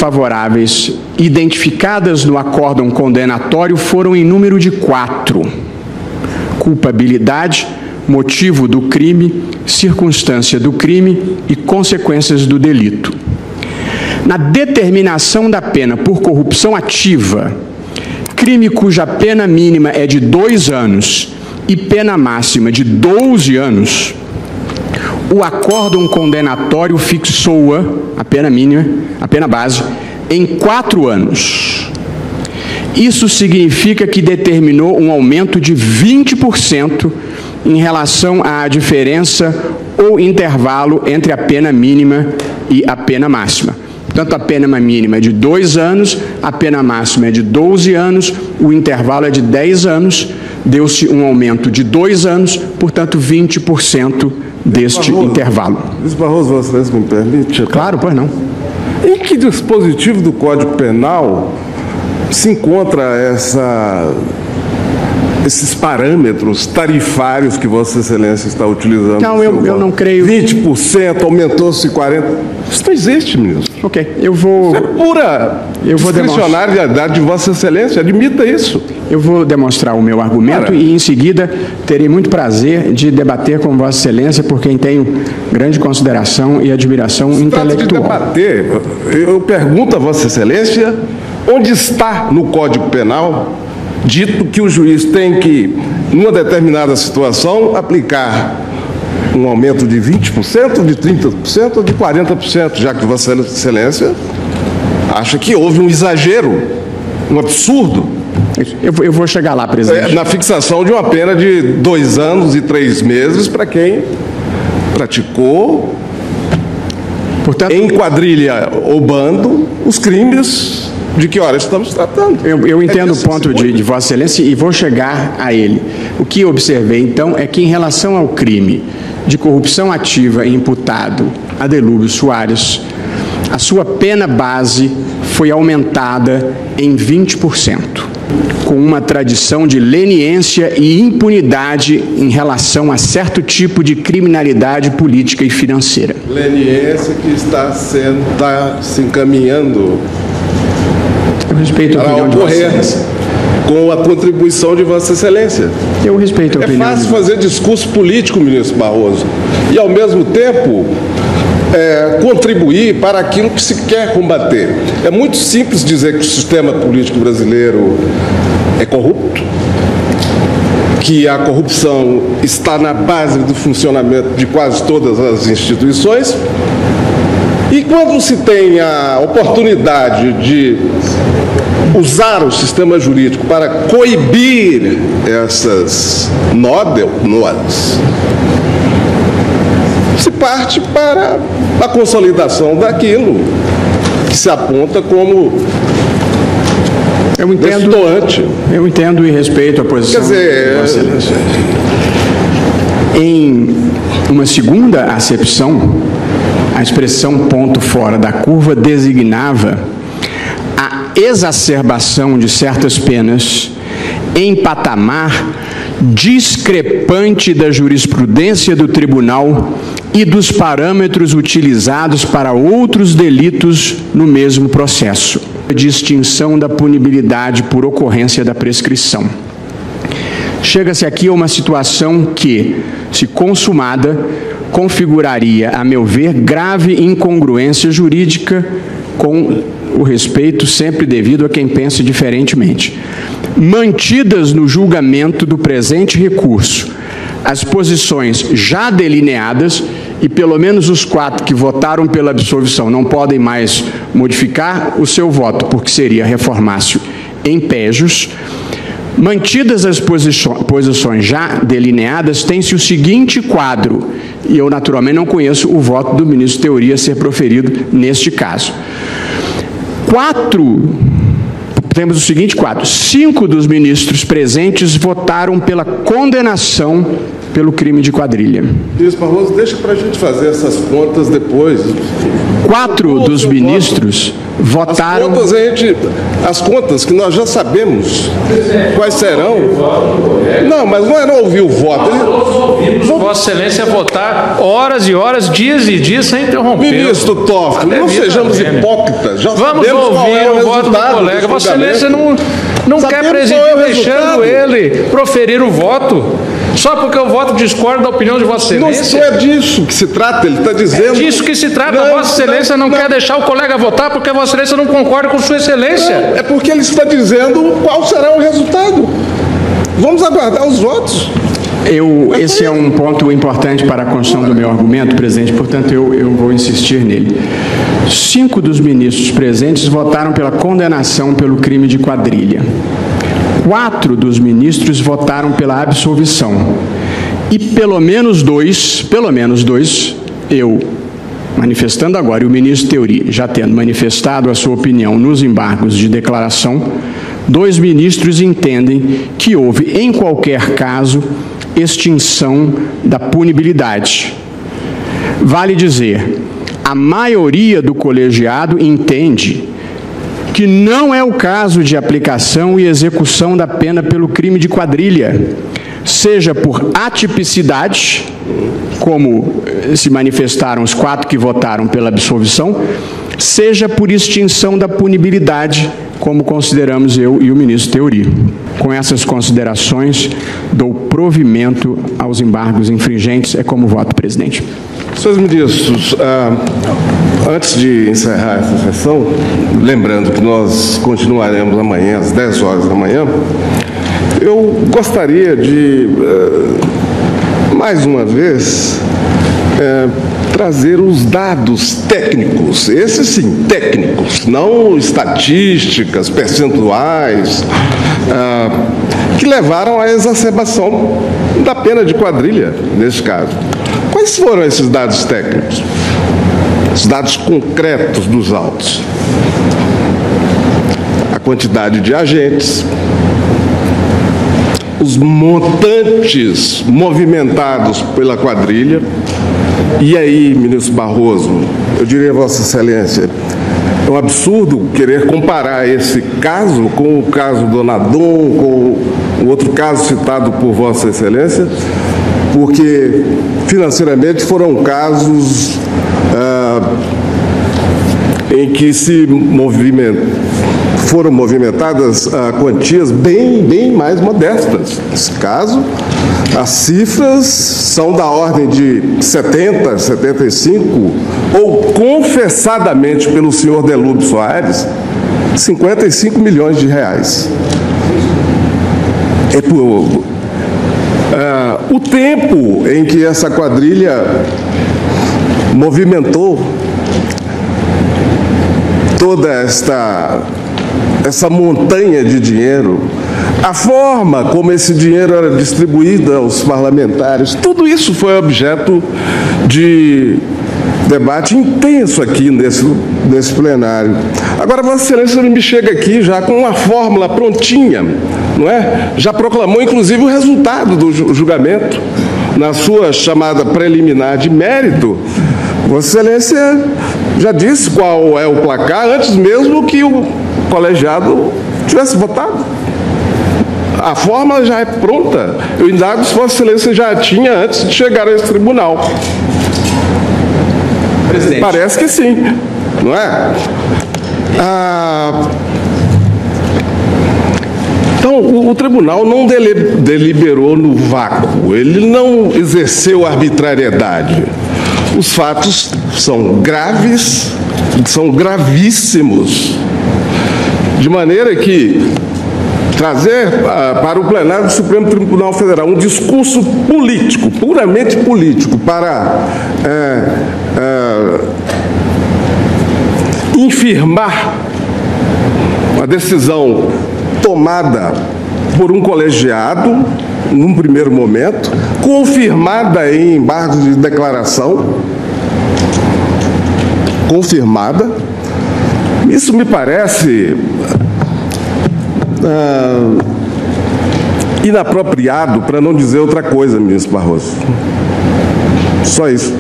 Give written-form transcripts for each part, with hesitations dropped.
favoráveis identificadas no acórdão condenatório foram em número de 4: culpabilidade, motivo do crime, circunstância do crime e consequências do delito. Na determinação da pena por corrupção ativa, crime cuja pena mínima é de 2 anos e pena máxima de 12 anos, o acórdão condenatório fixou-a, a pena mínima, a pena base, em 4 anos. Isso significa que determinou um aumento de 20% em relação à diferença ou intervalo entre a pena mínima e a pena máxima. Portanto, a pena mínima é de 2 anos, a pena máxima é de 12 anos, o intervalo é de 10 anos, deu-se um aumento de 2 anos, portanto, 20% deste intervalo. Luiz Barroso, Vossa Excelência, me permite? Claro, pois não. Em que dispositivo do Código Penal se encontra esses parâmetros tarifários que Vossa Excelência está utilizando? Não, eu não creio. 20%, aumentou-se 40%. Isso não existe, ministro. Ok, eu vou... Isso é pura discricionariedade de Vossa Excelência, admita isso. Eu vou demonstrar o meu argumento e, em seguida, terei muito prazer de debater com Vossa Excelência, por quem tenho grande consideração e admiração intelectual. De debater, eu pergunto a Vossa Excelência, onde está no Código Penal dito que o juiz tem que, numa determinada situação, aplicar um aumento de 20%, de 30% ou de 40%, já que Vossa Excelência acha que houve um exagero, um absurdo. Eu vou chegar lá, presidente. Na fixação de uma pena de 2 anos e 3 meses para quem praticou, portanto, em quadrilha ou bando, os crimes de que hora estamos tratando. Eu entendo o ponto de Vossa Excelência e vou chegar a ele. O que observei, então, é que, em relação ao crime de corrupção ativa imputado a Delúbio Soares, a sua pena base foi aumentada em 20%, com uma tradição de leniência e impunidade em relação a certo tipo de criminalidade política e financeira. Leniência que está se encaminhando para ocorrer com a contribuição de Vossa Excelência. Eu respeito a opinião. É fácil fazer discurso político, ministro Barroso, e, ao mesmo tempo, contribuir para aquilo que se quer combater. É muito simples dizer que o sistema político brasileiro é corrupto, que a corrupção está na base do funcionamento de quase todas as instituições, e quando se tem a oportunidade de usar o sistema jurídico para coibir essas nódoas, se parte para a consolidação daquilo que se aponta como destoante. Eu entendo e respeito a posição. Quer dizer, em uma segunda acepção, a expressão ponto fora da curva designava a exacerbação de certas penas em patamar discrepante da jurisprudência do tribunal e dos parâmetros utilizados para outros delitos no mesmo processo. A distinção da punibilidade por ocorrência da prescrição. Chega-se aqui a uma situação que, se consumada, configuraria, a meu ver, grave incongruência jurídica, com o respeito sempre devido a quem pense diferentemente. Mantidas no julgamento do presente recurso as posições já delineadas, e pelo menos os 4 que votaram pela absolvição não podem mais modificar o seu voto, porque seria reformácio em pejus. Mantidas as posições já delineadas, tem-se o seguinte quadro, e eu naturalmente não conheço o voto do ministro Teori a ser proferido neste caso. Temos o seguinte quadro: 5 dos ministros presentes votaram pela condenação pelo crime de quadrilha. Ministro Barroso, deixa para a gente fazer essas contas depois. 4 dos ministros votaram... As contas que nós já sabemos quais serão. Não, mas não é não ouvir o voto. Vossa Excelência votar horas e horas, dias e dias sem interromper. Ministro Toffoli, não sejamos hipócritas. Já vamos ouvir o voto do colega. Vossa Excelência não quer presidir deixando ele proferir o voto. Só porque o voto discorda da opinião de Vossa Excelência? Não é disso que se trata, ele está dizendo... É disso que se trata. Vossa Excelência não quer deixar o colega votar porque Vossa Excelência não concorda com Sua Excelência. É porque ele está dizendo qual será o resultado. Vamos aguardar os votos. Esse é um ponto importante para a construção do meu argumento, presidente, portanto eu vou insistir nele. 5 dos ministros presentes votaram pela condenação pelo crime de quadrilha. 4 dos ministros votaram pela absolvição. E pelo menos dois, eu manifestando agora, e o ministro Theori já tendo manifestado a sua opinião nos embargos de declaração, 2 ministros entendem que houve, em qualquer caso, extinção da punibilidade. Vale dizer, a maioria do colegiado entende que não é o caso de aplicação e execução da pena pelo crime de quadrilha, seja por atipicidade, como se manifestaram os 4 que votaram pela absolvição, seja por extinção da punibilidade, como consideramos eu e o ministro Theori. Com essas considerações, dou provimento aos embargos infringentes. É como voto, presidente. Senhores ministros, antes de encerrar essa sessão, lembrando que nós continuaremos amanhã às 10 horas da manhã, eu gostaria de, mais uma vez, trazer os dados técnicos, esses sim, técnicos, não estatísticas, percentuais, que levaram à exacerbação da pena de quadrilha, nesse caso. Quais foram esses dados técnicos? Os dados concretos dos autos. A quantidade de agentes, os montantes movimentados pela quadrilha. E aí, ministro Barroso, eu diria a Vossa Excelência, é um absurdo querer comparar esse caso com o caso do Nadon, com o outro caso citado por Vossa Excelência, porque financeiramente foram casos em que foram movimentadas quantias bem mais modestas. Nesse caso, as cifras são da ordem de 70, 75, ou confessadamente pelo senhor Delúbio Soares, 55 milhões de reais. O tempo em que essa quadrilha movimentou toda essa montanha de dinheiro, a forma como esse dinheiro era distribuído aos parlamentares, tudo isso foi objeto de debate intenso aqui nesse plenário. Agora, Vossa Excelência me chega aqui já com uma fórmula prontinha, não é? Já proclamou, inclusive, o resultado do julgamento na sua chamada preliminar de mérito. Vossa Excelência já disse qual é o placar antes mesmo que o colegiado tivesse votado. A fórmula já é pronta. Eu indago se Vossa Excelência já tinha antes de chegar a esse tribunal. Presidente. Parece que sim, não é? Então, o tribunal não deliberou no vácuo, ele não exerceu arbitrariedade. Os fatos são graves, são gravíssimos, de maneira que trazer para o plenário do Supremo Tribunal Federal um discurso político, puramente político, para infirmar uma decisão tomada por um colegiado, num primeiro momento, confirmada em embargos de declaração, confirmada. Isso me parece inapropriado, para não dizer outra coisa, ministro Barroso. Só isso.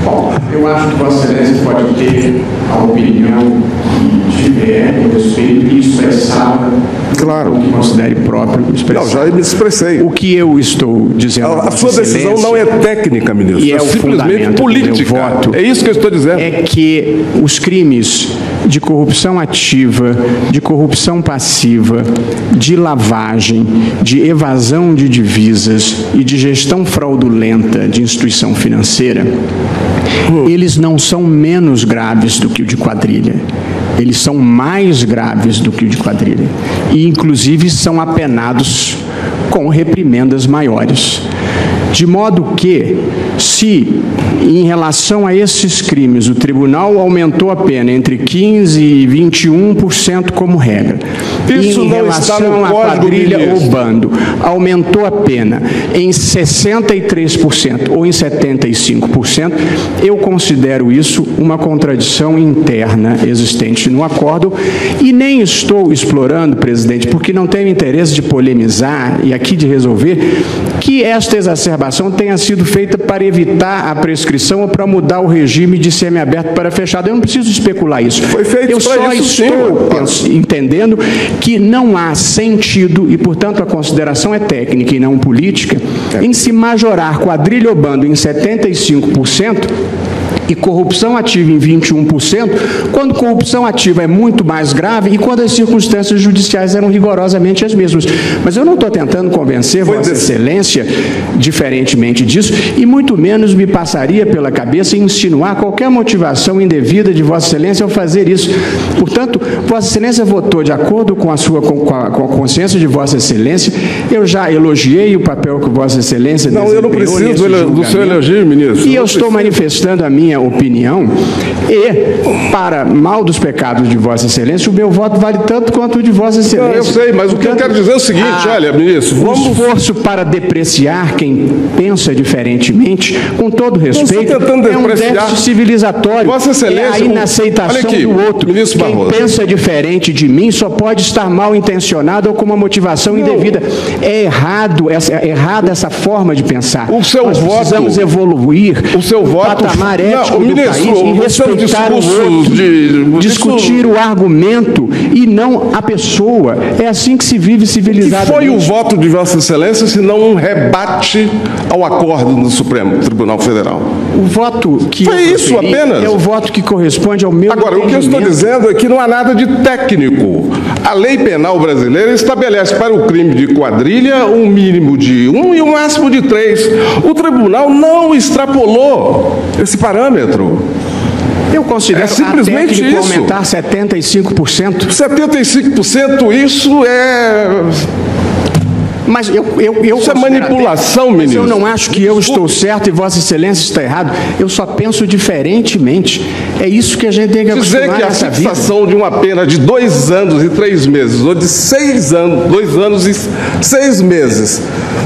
Bom, eu acho que Vossa Excelência pode ter a opinião que tiver a respeito e expressar, claro, o que considere próprio expressar. Não, já me expressei. O que eu estou dizendo a sua decisão não é técnica, ministro, e é simplesmente política. Voto, é isso que eu estou dizendo. É que os crimes de corrupção ativa, de corrupção passiva, de lavagem, de evasão de divisas e de gestão fraudulenta de instituição financeira, eles não são menos graves do que o de quadrilha. Eles são mais graves do que o de quadrilha. E, inclusive, são apenados com reprimendas maiores. De modo que, se, em relação a esses crimes, o tribunal aumentou a pena entre 15% e 21% como regra, isso em relação à quadrilha ou bando, aumentou a pena em 63% ou em 75%, eu considero isso uma contradição interna existente no acordo e nem estou explorando, presidente, porque não tenho interesse de polemizar e aqui de resolver que esta exacerbação tenha sido feita para evitar a prescrição ou para mudar o regime de semiaberto para fechado. Eu não preciso especular isso. Foi feito eu só isso, estou entendendo que não há sentido, e portanto a consideração é técnica e não política, em se majorar quadrilha ou bando em 75%, e corrupção ativa em 21%, quando corrupção ativa é muito mais grave e quando as circunstâncias judiciais eram rigorosamente as mesmas. Mas eu não estou tentando convencer Vossa Excelência, diferentemente disso, e muito menos me passaria pela cabeça insinuar qualquer motivação indevida de Vossa Excelência ao fazer isso. Portanto, Vossa Excelência votou de acordo com a consciência de Vossa Excelência. Eu já elogiei o papel que Vossa Excelência desempenhou. Não, eu não preciso do seu elogio, ministro. E eu estou manifestando a minha opinião e, para mal dos pecados de Vossa Excelência, o meu voto vale tanto quanto o de Vossa Excelência. Não, eu sei, mas o que eu quero dizer é o seguinte, olha, ministro, o esforço para depreciar quem pensa diferentemente, com todo respeito, é um déficit civilizatório. Vossa Excelência, é a inaceitação aqui, do outro. Ministro Quem Barroso pensa diferente de mim só pode estar mal intencionado ou com uma motivação indevida. É errada essa forma de pensar. O seu Nós precisamos evoluir o seu voto, patamar ético do ministro, país e respeitar o outro, discutir o argumento e não a pessoa. É assim que se vive civilizadamente. Que foi o voto de Vossa Excelência, se não um rebate ao acordo do Supremo Tribunal Federal? O voto que foi isso apenas? É o voto que corresponde ao meu Agora, o que eu estou dizendo é que não há nada de técnico. A lei penal brasileira estabelece para o crime de quadrilha um mínimo de 1 e um máximo de 3. O tribunal não extrapolou esse parâmetro. Eu considero simplesmente isso. Aumentar 75%. 75%, isso é... Mas isso é manipulação, ministro. Mas eu não acho que eu estou certo e Vossa Excelência está errado. Eu só penso diferentemente. É isso que a gente tem que acostumar dizer que a fixação de uma pena de 2 anos e 3 meses, ou de 6 anos, 2 anos e 6 meses,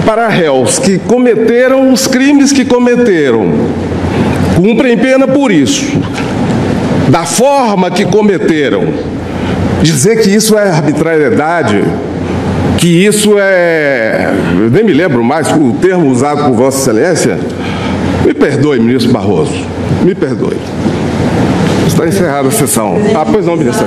para réus que cometeram os crimes que cometeram, cumprem pena por isso, da forma que cometeram, dizer que isso é arbitrariedade, que isso é... Eu nem me lembro mais o termo usado por Vossa Excelência. Me perdoe, ministro Barroso. Me perdoe. Está encerrada a sessão. Ah, pois não, ministro.